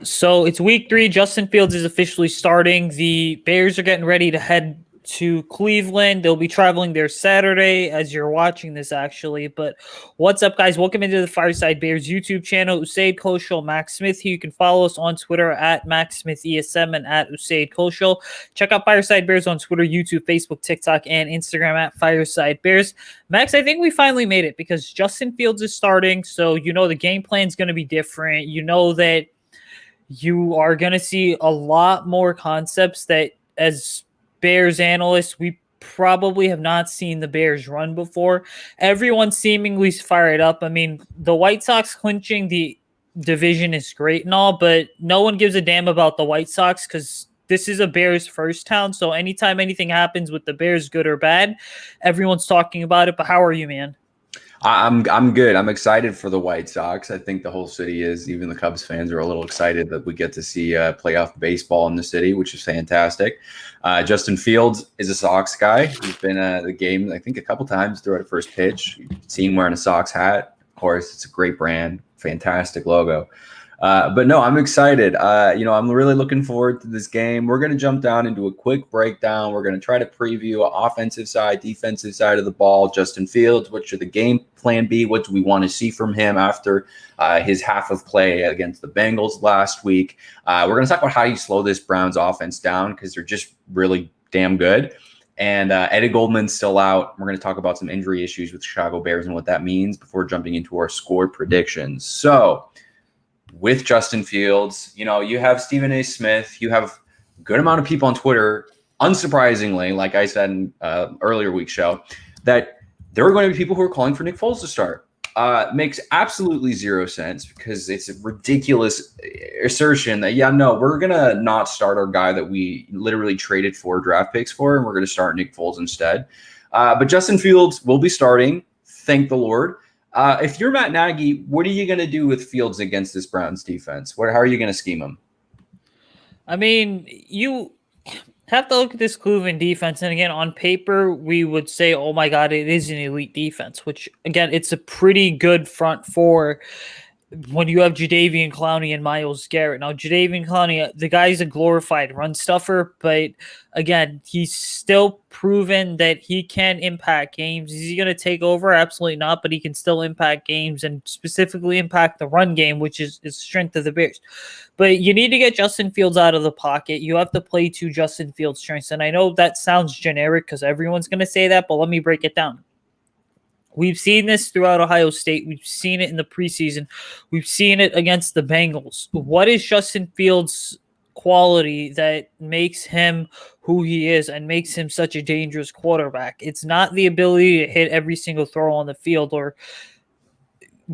So it's week 3. Justin Fields is officially starting. The Bears are getting ready to head to Cleveland. They'll be traveling there Saturday as you're watching this, actually. But what's up, guys? Welcome into the Fireside Bears YouTube channel. Usayd Koshal, Max Smith here. You can follow us on Twitter at Max Smith ESM and at Usayd Koshal. Check out Fireside Bears on Twitter, YouTube, Facebook, TikTok, and Instagram at Fireside Bears. Max, I think we finally made it because Justin Fields is starting. So, the game plan is going to be different. You know that you are going to see a lot more concepts that, as Bears analysts, we probably have not seen the Bears run before. Everyone seemingly fired up. I mean, the White Sox clinching the division is great and all, but no one gives a damn about the White Sox because this is a Bears first town. So anytime anything happens with the Bears, good or bad, everyone's talking about it. But how are you, man? I'm good. I'm excited for the White Sox. I think the whole city is. Even the Cubs fans are a little excited that we get to see playoff baseball in the city, which is fantastic. Justin Fields is a Sox guy. He's been at the game, I think, a couple times throughout the first pitch. You've seen him wearing a Sox hat. Of course, it's a great brand, fantastic logo. But no, I'm excited. I'm really looking forward to this game. We're going to jump down into a quick breakdown. We're going to try to preview offensive side, defensive side of the ball. Justin Fields, what should the game plan be? What do we want to see from him after his half of play against the Bengals last week? We're going to talk about how you slow this Browns offense down because they're just really damn good. And Eddie Goldman's still out. We're going to talk about some injury issues with Chicago Bears and what that means before jumping into our score predictions. So, with Justin Fields, you have Stephen A. Smith, you have a good amount of people on Twitter, unsurprisingly, like I said in earlier week's show, that there are going to be people who are calling for Nick Foles to start. Makes absolutely zero sense because it's a ridiculous assertion that, we're going to not start our guy that we literally traded 4 draft picks for, and we're going to start Nick Foles instead. But Justin Fields will be starting, thank the Lord. If you're Matt Nagy, what are you going to do with Fields against this Browns defense? How are you going to scheme him? I mean, you have to look at this Cleveland defense. And again, on paper, we would say, oh my God, it is an elite defense, which again, it's a pretty good front four when you have Jadeveon Clowney and Myles Garrett. Now, Jadeveon Clowney, the guy's a glorified run stuffer, but again, he's still proven that he can impact games. Is he going to take over? Absolutely not, but he can still impact games and specifically impact the run game, which is the strength of the Bears. But you need to get Justin Fields out of the pocket. You have to play to Justin Fields' strengths. And I know that sounds generic because everyone's going to say that, but let me break it down. We've seen this throughout Ohio State. We've seen it in the preseason. We've seen it against the Bengals. What is Justin Fields' quality that makes him who he is and makes him such a dangerous quarterback? It's not the ability to hit every single throw on the field or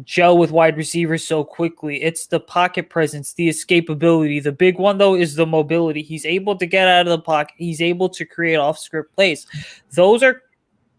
gel with wide receivers so quickly. It's the pocket presence, the escapability. The big one, though, is the mobility. He's able to get out of the pocket. He's able to create off-script plays. Those are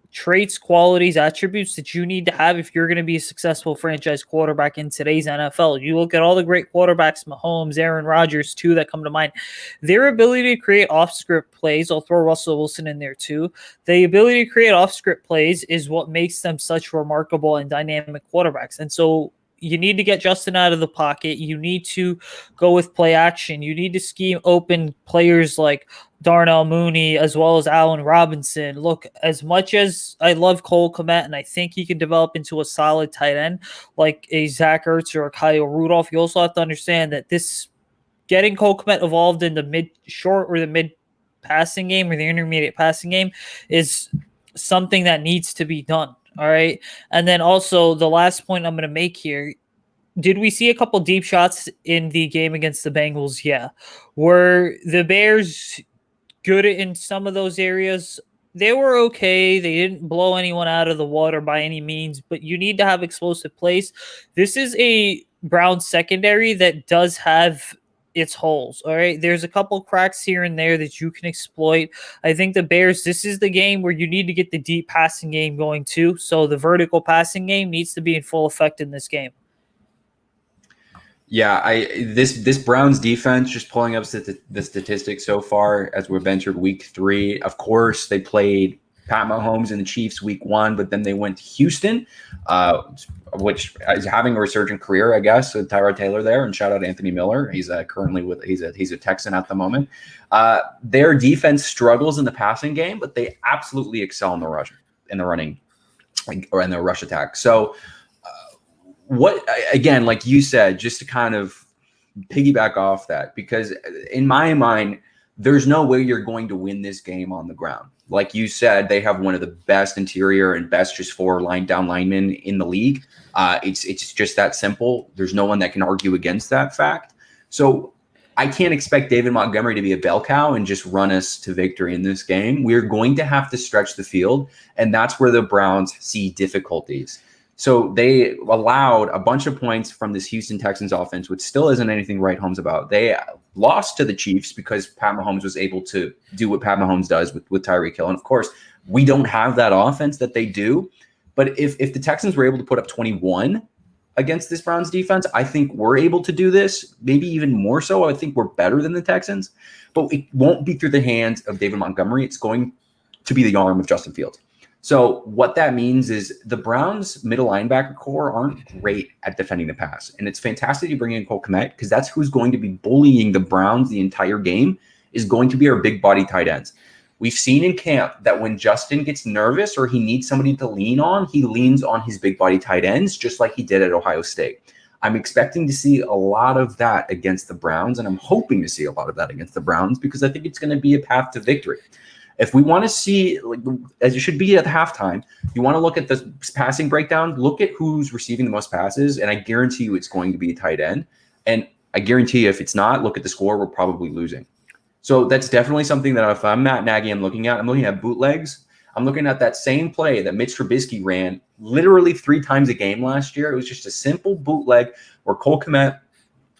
traits, qualities, attributes that you need to have if you're going to be a successful franchise quarterback in today's NFL. You look at all the great quarterbacks, Mahomes, Aaron Rodgers, 2 that come to mind. Their ability to create off-script plays, I'll throw Russell Wilson in there too. The ability to create off-script plays is what makes them such remarkable and dynamic quarterbacks. And so you need to get Justin out of the pocket. You need to go with play action. You need to scheme open players like Darnell Mooney as well as Allen Robinson. Look, as much as I love Cole Kmet and I think he can develop into a solid tight end like a Zach Ertz or a Kyle Rudolph, you also have to understand that this getting Cole Kmet evolved in the mid-short or the mid-passing game or the intermediate passing game is something that needs to be done. All right. And then also the last point I'm going to make here. Did we see a couple deep shots in the game against the Bengals? Yeah. Were the Bears good in some of those areas? They were okay. They didn't blow anyone out of the water by any means, but you need to have explosive plays. This is a Browns secondary that does have its holes. All right. There's a couple cracks here and there that you can exploit. I think the Bears, this is the game where you need to get the deep passing game going too. So the vertical passing game needs to be in full effect in this game. Yeah, this Browns defense, just pulling up the statistics so far as we've entered week 3. Of course, they played Pat Mahomes and the Chiefs week 1, but then they went to Houston, which is having a resurgent career, I guess, with Tyrod Taylor there. And shout out Anthony Miller. He's currently he's a Texan at the moment. Their defense struggles in the passing game, but they absolutely excel in the running, or in the rush attack. So what, again, like you said, just to kind of piggyback off that, because in my mind, there's no way you're going to win this game on the ground. Like you said, they have one of the best interior and best just 4 down linemen in the league. It's just that simple. There's no one that can argue against that fact. So I can't expect David Montgomery to be a bell cow and just run us to victory in this game. We're going to have to stretch the field, and that's where the Browns see difficulties. So they allowed a bunch of points from this Houston Texans offense, which still isn't anything to write home about. They lost to the Chiefs because Pat Mahomes was able to do what Pat Mahomes does with Tyreek Hill. And of course, we don't have that offense that they do. But if the Texans were able to put up 21 against this Browns defense, I think we're able to do this, maybe even more so. I think we're better than the Texans, but it won't be through the hands of David Montgomery. It's going to be the arm of Justin Fields. So what that means is the Browns' middle linebacker core aren't great at defending the pass. And it's fantastic to bring in Cole Kmet, because that's who's going to be bullying the Browns the entire game, is going to be our big body tight ends. We've seen in camp that when Justin gets nervous or he needs somebody to lean on, he leans on his big body tight ends, just like he did at Ohio State. I'm expecting to see a lot of that against the Browns, and I'm hoping to see a lot of that against the Browns, because I think it's going to be a path to victory. If we want to see, like, as it should be at the halftime, you want to look at the passing breakdown, look at who's receiving the most passes, and I guarantee you it's going to be a tight end. And I guarantee you if it's not, look at the score, we're probably losing. So that's definitely something that if I'm Matt Nagy, I'm looking at bootlegs. I'm looking at that same play that Mitch Trubisky ran literally 3 times a game last year. It was just a simple bootleg where Cole Kmet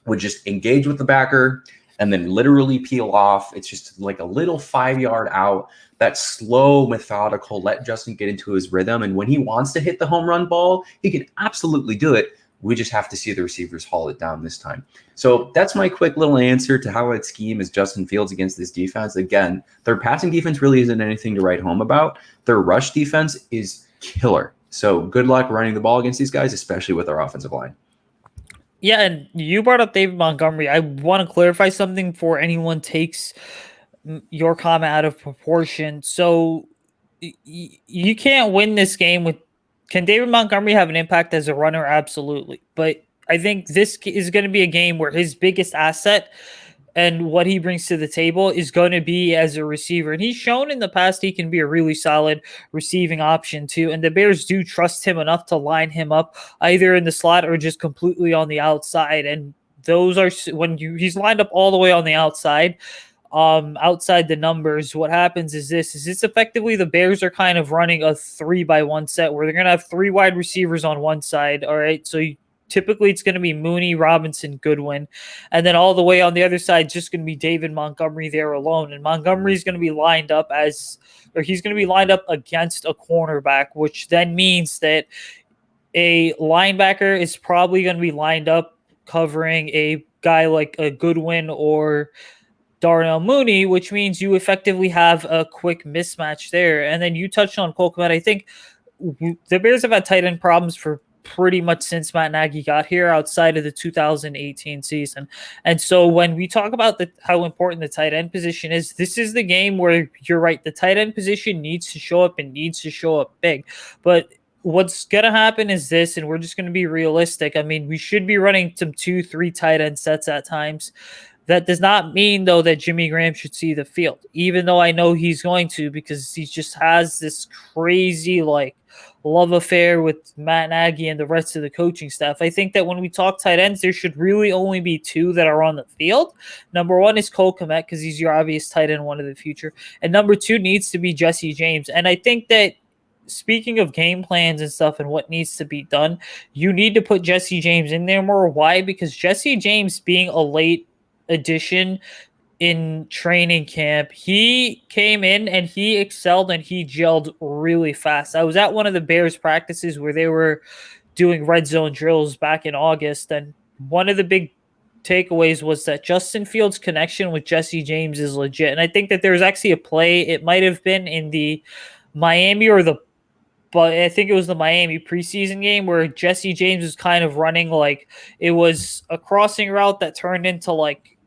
would just engage with the backer and then literally peel off. It's just like a little 5-yard out. That slow, methodical, let Justin get into his rhythm. And when he wants to hit the home run ball, he can absolutely do it. We just have to see the receivers haul it down this time. So that's my quick little answer to how I'd scheme is Justin Fields against this defense. Again, their passing defense really isn't anything to write home about. Their rush defense is killer. So good luck running the ball against these guys, especially with our offensive line. Yeah, and you brought up David Montgomery. I want to clarify something before anyone takes your comment out of proportion. So you can't win this game with. Can David Montgomery have an impact as a runner? Absolutely. But I think this is going to be a game where his biggest asset and what he brings to the table is going to be as a receiver. And he's shown in the past he can be a really solid receiving option too. And the Bears do trust him enough to line him up either in the slot or just completely on the outside. And those are when he's lined up all the way on the outside. Outside the numbers, what happens is it's effectively the Bears are kind of running a 3-by-1 set where they're going to have 3 wide receivers on one side. All right. So typically it's going to be Mooney, Robinson, Goodwin. And then all the way on the other side, just going to be David Montgomery there alone. And Montgomery's going to be lined up he's going to be lined up against a cornerback, which then means that a linebacker is probably going to be lined up covering a guy like a Goodwin or Darnell Mooney, which means you effectively have a quick mismatch there. And then you touched on Cole Kmet. I think the Bears have had tight end problems for pretty much since Matt Nagy got here outside of the 2018 season. And so when we talk about how important the tight end position is, this is the game where you're right. The tight end position needs to show up and needs to show up big. But what's going to happen is this, and we're just going to be realistic. I mean, we should be running some 2-3 tight end sets at times. That does not mean, though, that Jimmy Graham should see the field, even though I know he's going to, because he just has this crazy, love affair with Matt Nagy and the rest of the coaching staff. I think that when we talk tight ends, there should really only be 2 that are on the field. Number 1 is Cole Kmet, because he's your obvious tight end one of the future. And number 2 needs to be Jesse James. And I think that speaking of game plans and stuff and what needs to be done, you need to put Jesse James in there more. Why? Because Jesse James being a late addition in training camp, he came in and he excelled and he gelled really fast. I was at one of the Bears practices where they were doing red zone drills back in August, and one of the big takeaways was that Justin Fields' connection with Jesse James is legit. And I think that there's actually a play, it might have been in the Miami but I think it was the Miami preseason game where Jesse James was kind of running like it was a crossing route that turned into like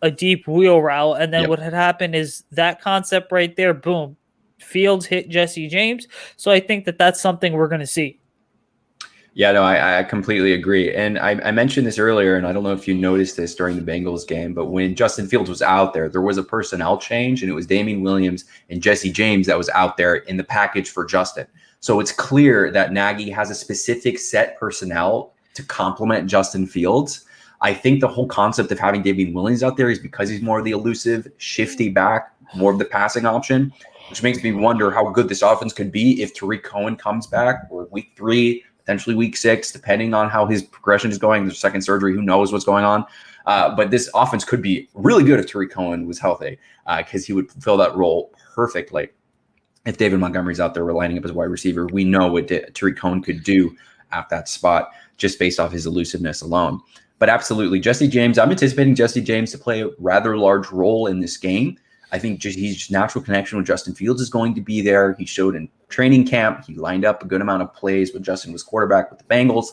a deep wheel route. And then Yep. what had happened is that concept right there, boom, Fields hit Jesse James. So I think that that's something we're going to see. Yeah, no, I completely agree. And I mentioned this earlier, and I don't know if you noticed this during the Bengals game, but when Justin Fields was out there was a personnel change, and it was Damian Williams and Jesse James that was out there in the package for Justin. So it's clear that Nagy has a specific set personnel to complement Justin Fields. I think the whole concept of having Damian Williams out there is because he's more of the elusive, shifty back, more of the passing option, which makes me wonder how good this offense could be if Tariq Cohen comes back or week 3, potentially week 6, depending on how his progression is going. There's second surgery. Who knows what's going on? But this offense could be really good if Tariq Cohen was healthy because he would fulfill that role perfectly. If David Montgomery's out there, we're lining up as wide receiver. We know what Tariq Cohen could do at that spot just based off his elusiveness alone. But absolutely, Jesse James, I'm anticipating Jesse James to play a rather large role in this game. I think his natural connection with Justin Fields is going to be there. He showed in training camp. He lined up a good amount of plays when Justin was quarterback with the Bengals.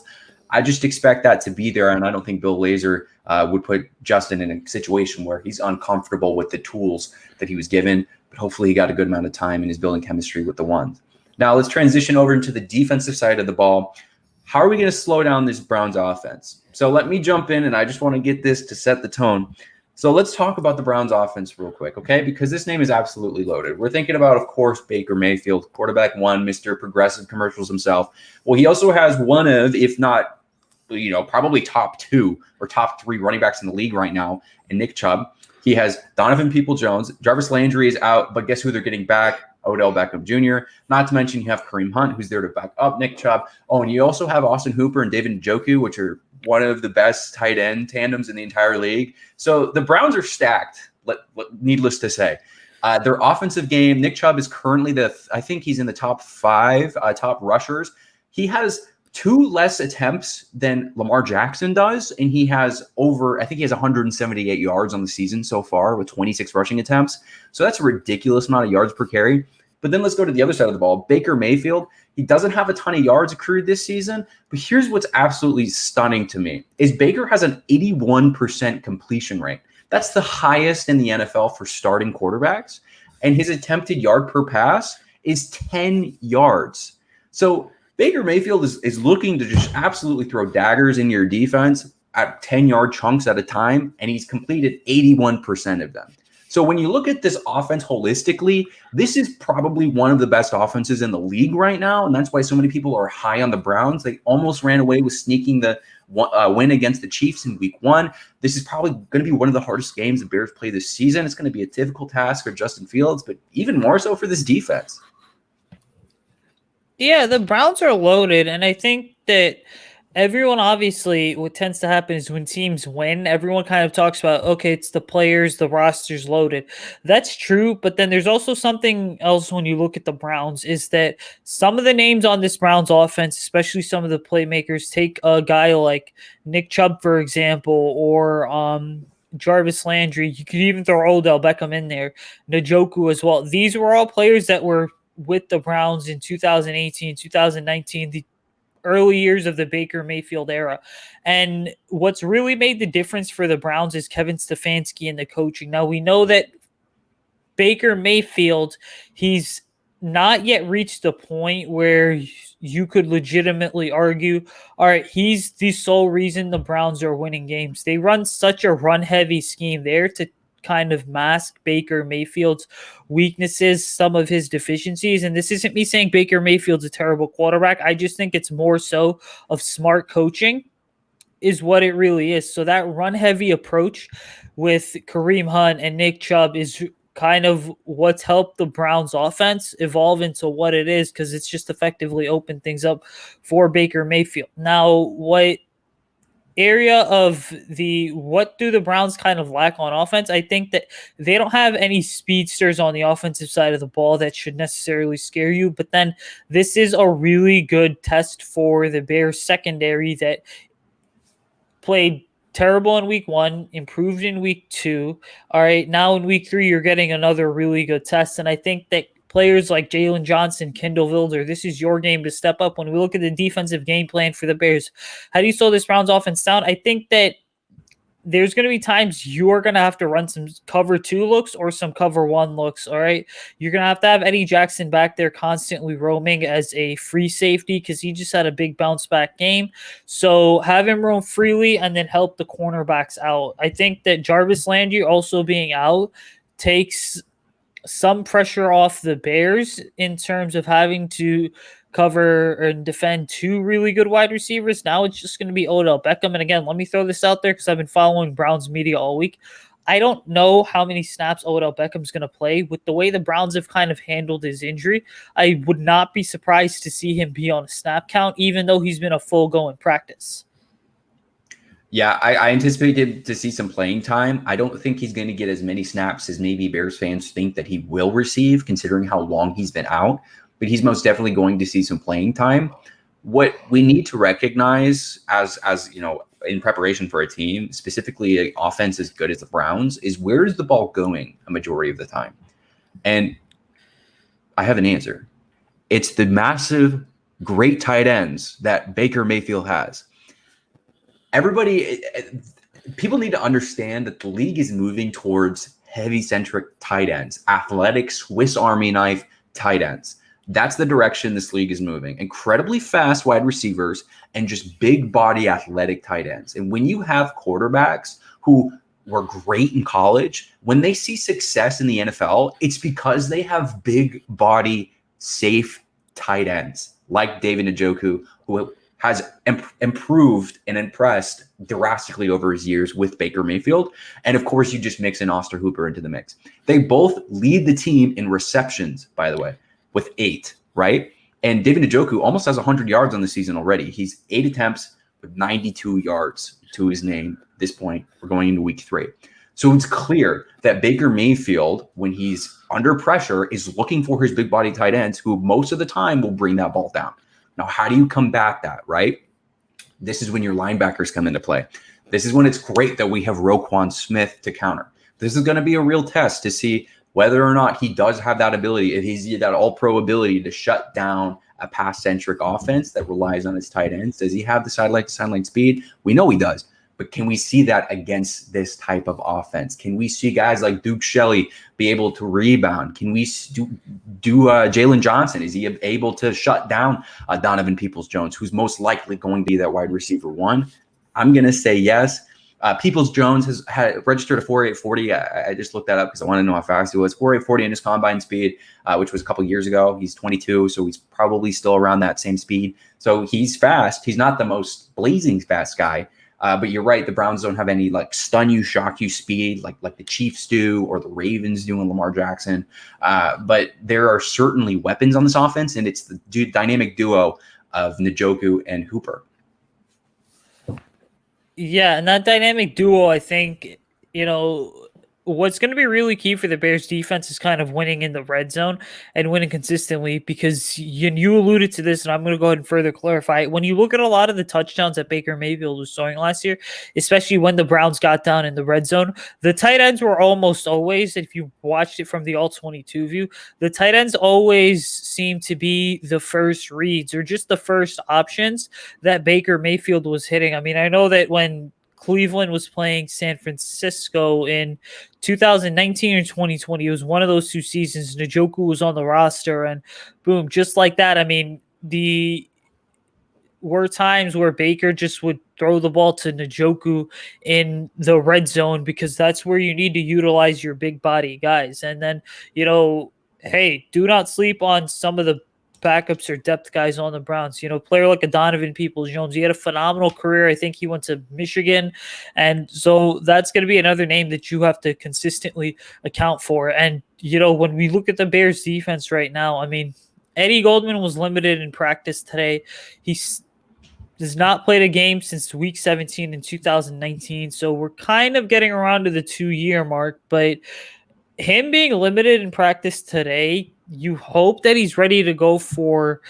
I just expect that to be there, and I don't think Bill Lazor would put Justin in a situation where he's uncomfortable with the tools that he was given, but hopefully he got a good amount of time and is building chemistry with the ones. Now let's transition over into the defensive side of the ball. How are we going to slow down this Browns offense? So let me jump in, and I just want to get this to set the tone. So let's talk about the Browns offense real quick, okay? Because this name is absolutely loaded. We're thinking about, of course, Baker Mayfield, quarterback 1, Mr. Progressive Commercials himself. Well, he also has one of, if not, probably top 2 or top 3 running backs in the league right now, and Nick Chubb. He has Donovan Peoples-Jones. Jarvis Landry is out, but guess who they're getting back? Odell Beckham Jr. Not to mention you have Kareem Hunt, who's there to back up Nick Chubb. Oh, and you also have Austin Hooper and David Njoku, which are one of the best tight end tandems in the entire league. So the Browns are stacked, needless to say. Their offensive game, Nick Chubb is currently I think he's in the top 5 top rushers. He has 2 less attempts than Lamar Jackson does, and he has 178 yards on the season so far with 26 rushing attempts. So that's a ridiculous amount of yards per carry. But then let's go to the other side of the ball. Baker Mayfield, he doesn't have a ton of yards accrued this season, but here's what's absolutely stunning to me is Baker has an 81% completion rate. That's the highest in the NFL for starting quarterbacks, and his attempted yard per pass is 10 yards. So Baker Mayfield is looking to just absolutely throw daggers in your defense at 10-yard chunks at a time, and he's completed 81% of them. So when you look at this offense holistically, this is probably one of the best offenses in the league right now, and that's why so many people are high on the Browns. They almost ran away with sneaking the win against the Chiefs in week 1. This is probably going to be one of the hardest games the Bears play this season. It's going to be a difficult task for Justin Fields, but even more so for this defense. Yeah, the Browns are loaded, and I think that everyone, obviously, what tends to happen is when teams win, everyone kind of talks about, okay, it's the players, the roster's loaded. That's true, but then there's also something else when you look at the Browns, is that some of the names on this Browns offense, especially some of the playmakers, take a guy like Nick Chubb, for example, or Jarvis Landry. You could even throw Odell Beckham in there, Njoku as well. These were all players that were with the Browns in 2018, 2019, the early years of the Baker Mayfield era. And what's really made the difference for the Browns is Kevin Stefanski and the coaching. Now, we know that Baker Mayfield, he's not yet reached the point where you could legitimately argue, all right, he's the sole reason the Browns are winning games. They run such a run-heavy scheme there to kind of mask Baker Mayfield's weaknesses, some of his deficiencies. And this isn't me saying Baker Mayfield's a terrible quarterback. I just think it's more so of smart coaching is what it really is. So that run-heavy approach with Kareem Hunt and Nick Chubb is kind of what's helped the Browns offense evolve into what it is, because it's just effectively opened things up for Baker Mayfield. Now, what do the Browns kind of lack on offense? I think that they don't have any speedsters on the offensive side of the ball that should necessarily scare you, but then this is a really good test for the Bears secondary that played terrible in week 1, improved in week 2. All right, now in week 3, you're getting another really good test, and I think that players like Jalen Johnson, Kendall Vilder, this is your game to step up. When we look at the defensive game plan for the Bears, how do you slow this Browns offense down? I think that there's going to be times you're going to have to run some cover 2 looks or some cover 1 looks. All right. You're going to have Eddie Jackson back there constantly roaming as a free safety because he just had a big bounce back game. So have him roam freely and then help the cornerbacks out. I think that Jarvis Landry also being out takes some pressure off the Bears in terms of having to cover and defend 2 really good wide receivers. Now it's just going to be Odell Beckham. And again, let me throw this out there because I've been following Browns media all week. I don't know how many snaps Odell Beckham's going to play. With the way the Browns have kind of handled his injury, I would not be surprised to see him be on a snap count, even though he's been a full go in practice. Yeah, I anticipated to see some playing time. I don't think he's going to get as many snaps as maybe Bears fans think that he will receive, considering how long he's been out. But he's most definitely going to see some playing time. What we need to recognize as in preparation for a team, specifically an offense as good as the Browns, is where is the ball going a majority of the time? And I have an answer. It's the massive, great tight ends that Baker Mayfield has. People need to understand that the league is moving towards heavy-centric tight ends, athletic Swiss Army knife tight ends. That's the direction this league is moving. Incredibly fast wide receivers and just big body athletic tight ends. And when you have quarterbacks who were great in college, when they see success in the NFL, it's because they have big body, safe tight ends like David Njoku, who has improved and impressed drastically over his years with Baker Mayfield. And of course, you just mix in Austin Hooper into the mix. They both lead the team in receptions, by the way, with 8, right? And David Njoku almost has 100 yards on the season already. He's 8 attempts with 92 yards to his name at this point. We're going into week 3. So it's clear that Baker Mayfield, when he's under pressure, is looking for his big body tight ends who most of the time will bring that ball down. Now, how do you combat that, right? This is when your linebackers come into play. This is when it's great that we have Roquan Smith to counter. This is going to be a real test to see whether or not he does have that ability, if he's that all-pro ability to shut down a pass-centric offense that relies on his tight ends. Does he have the sideline speed? We know he does. But can we see that against this type of offense? Can we see guys like Duke Shelley be able to rebound? Can we do Jalen Johnson? Is he able to shut down Donovan Peoples-Jones, who's most likely going to be that wide receiver 1? I'm going to say yes. Peoples-Jones has registered a 4.840. I just looked that up because I want to know how fast he was. 4.840 in his combine speed, which was a couple years ago. He's 22, so he's probably still around that same speed. So he's fast. He's not the most blazing fast guy. But you're right. The Browns don't have any like stun you, shock you speed like the Chiefs do or the Ravens do in Lamar Jackson. But there are certainly weapons on this offense, and it's the dynamic duo of Njoku and Hooper. Yeah, and that dynamic duo, I think, what's going to be really key for the Bears defense is kind of winning in the red zone and winning consistently, because you alluded to this, and I'm going to go ahead and further clarify. When you look at a lot of the touchdowns that Baker Mayfield was throwing last year, especially when the Browns got down in the red zone, the tight ends were almost always, if you watched it from the all-22 view, the tight ends always seem to be the first reads or just the first options that Baker Mayfield was hitting. I mean, I know that when Cleveland was playing San Francisco in 2019 or 2020. It was one of those 2 seasons. Njoku was on the roster, and boom, just like that. I mean, were times where Baker just would throw the ball to Njoku in the red zone because that's where you need to utilize your big body guys. And then, hey, do not sleep on some of the backups or depth guys on the Browns. Player like a Donovan Peoples-Jones, he had a phenomenal career. I think he went to Michigan. And so that's going to be another name that you have to consistently account for. And, when we look at the Bears defense right now, I mean, Eddie Goldman was limited in practice today. He has not played a game since week 17 in 2019. So we're kind of getting around to the 2-year mark, but him being limited in practice today, you hope that he's ready to go for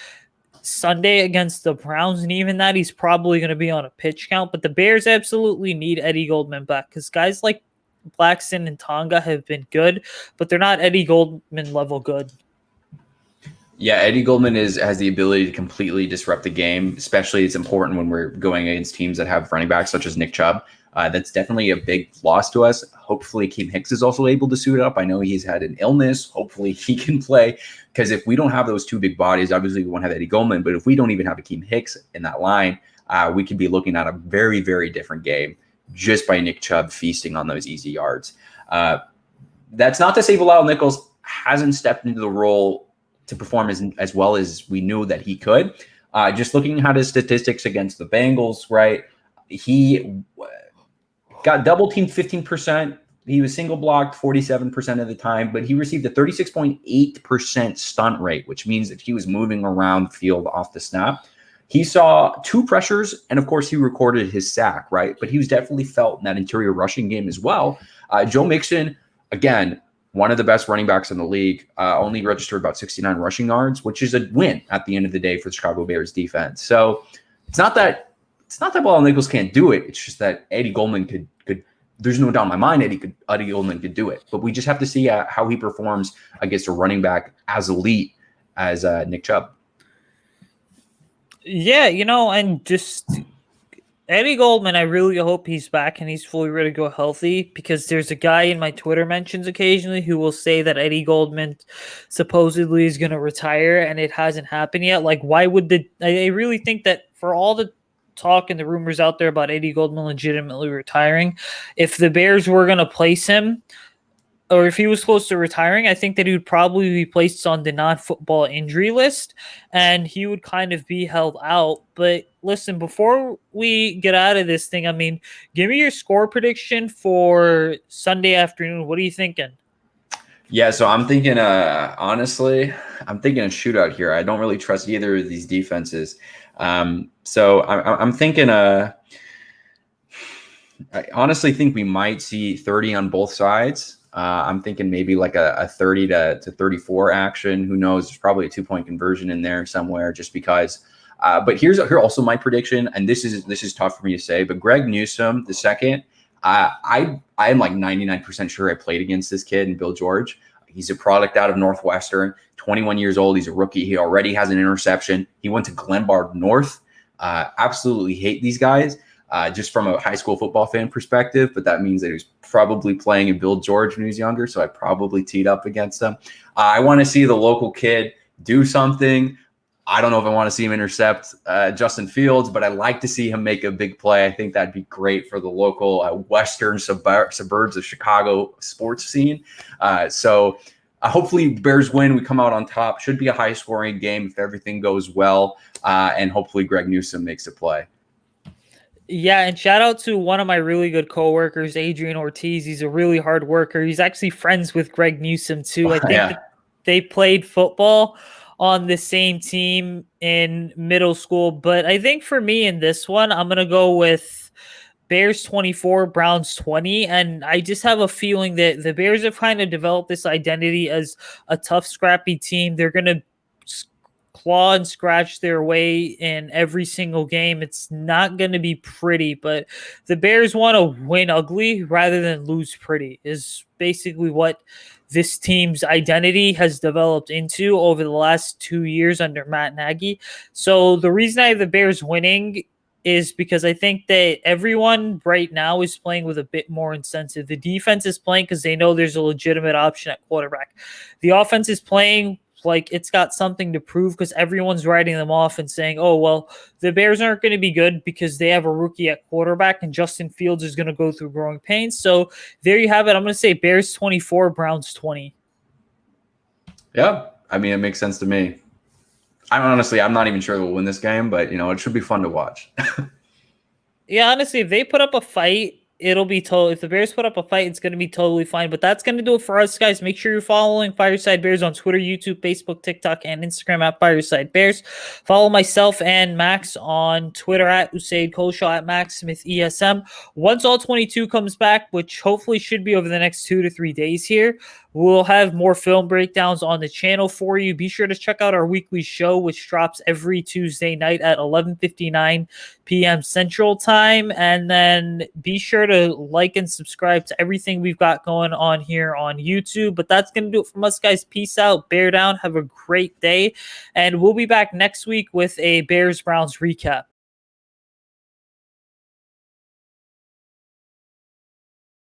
Sunday against the Browns, and even that he's probably going to be on a pitch count. But the Bears absolutely need Eddie Goldman back because guys like Blackson and Tonga have been good, but they're not Eddie Goldman level good. Yeah, Eddie Goldman has the ability to completely disrupt the game. Especially, it's important when we're going against teams that have running backs such as Nick Chubb. That's definitely a big loss to us. Hopefully, Keem Hicks is also able to suit up. I know he's had an illness. Hopefully, he can play, because if we don't have those two big bodies, obviously we won't have Eddie Goldman. But if we don't even have a Keem Hicks in that line, we could be looking at a very, very different game just by Nick Chubb feasting on those easy yards. That's not to say Bilal Nichols hasn't stepped into the role to perform as well as we knew that he could. Just looking at his statistics against the Bengals, right? He got double teamed 15%. He was single blocked 47% of the time, but he received a 36.8% stunt rate, which means that he was moving around the field off the snap. He saw 2 pressures, and of course, he recorded his sack, right? But he was definitely felt in that interior rushing game as well. Joe Mixon, again, one of the best running backs in the league, only registered about 69 rushing yards, which is a win at the end of the day for the Chicago Bears defense. So it's not that Bilal Nichols can't do it. It's just that Eddie Goldman could. There's no doubt in my mind Eddie Goldman could do it. But we just have to see how he performs against a running back as elite as Nick Chubb. Yeah, and just Eddie Goldman, I really hope he's back and he's fully ready to go healthy, because there's a guy in my Twitter mentions occasionally who will say that Eddie Goldman supposedly is going to retire and it hasn't happened yet. Like, why would I really think that for all the talk and the rumors out there about Eddie Goldman legitimately retiring, if the Bears were going to place him, or if he was close to retiring, I think that he would probably be placed on the non-football injury list and he would kind of be held out. But listen, before we get out of this thing, give me your score prediction for Sunday afternoon. What are you thinking? Yeah, so I'm thinking, honestly, I'm thinking a shootout here. I don't really trust either of these defenses. So I'm thinking, I honestly think we might see 30 on both sides. I'm thinking maybe like a 30 to 34 action. Who knows? There's probably a 2-point conversion in there somewhere, just because. But here also my prediction, and this is tough for me to say, but Greg Newsome the second, I'm like 99% sure I played against this kid and Bill George. He's a product out of Northwestern, 21 years old. He's a rookie. He already has an interception. He went to Glenbard North. Absolutely hate these guys. Just from a high school football fan perspective, but that means that he was probably playing in Bill George when he was younger, so I probably teed up against him. I want to see the local kid do something. I don't know if I want to see him intercept Justin Fields, but I like to see him make a big play. I think that'd be great for the local western suburbs of Chicago sports scene. So hopefully Bears win. We come out on top. Should be a high-scoring game if everything goes well, and hopefully Greg Newsome makes a play. Yeah, and shout out to one of my really good coworkers, Adrian Ortiz. He's a really hard worker. He's actually friends with Greg Newsome too. I think that they played football on the same team in middle school. But I think for me in this one, I'm going to go with Bears 24, Browns 20. And I just have a feeling that the Bears have kind of developed this identity as a tough, scrappy team. They're going to claw and scratch their way in every single game. It's not going to be pretty, but the Bears want to win ugly rather than lose pretty is basically what this team's identity has developed into over the last 2 years under Matt Nagy. So the reason I have the Bears winning is because I think that everyone right now is playing with a bit more incentive. The defense is playing because they know there's a legitimate option at quarterback. The offense is playing like it's got something to prove because everyone's writing them off and saying, oh, well, the Bears aren't going to be good because they have a rookie at quarterback and Justin Fields is going to go through growing pains. So there you have it. I'm going to say Bears 24, Browns 20. Yeah, it makes sense to me. I'm not even sure we'll win this game, but, it should be fun to watch. Yeah, honestly, if they put up a fight, it'll be total. If the Bears put up a fight, it's going to be totally fine. But that's going to do it for us, guys. Make sure you're following Fireside Bears on Twitter, YouTube, Facebook, TikTok, and Instagram at Fireside Bears. Follow myself and Max on Twitter at Usayd Koshaw, at Max Smith ESM. Once all 22 comes back, which hopefully should be over the next 2 to 3 days here, We'll have more film breakdowns on the channel for you. Be sure to check out our weekly show, which drops every Tuesday night at 11:59 p.m. Central Time. And then be sure to like and subscribe to everything we've got going on here on YouTube. But that's going to do it from us, guys. Peace out. Bear down. Have a great day. And we'll be back next week with a Bears-Browns recap.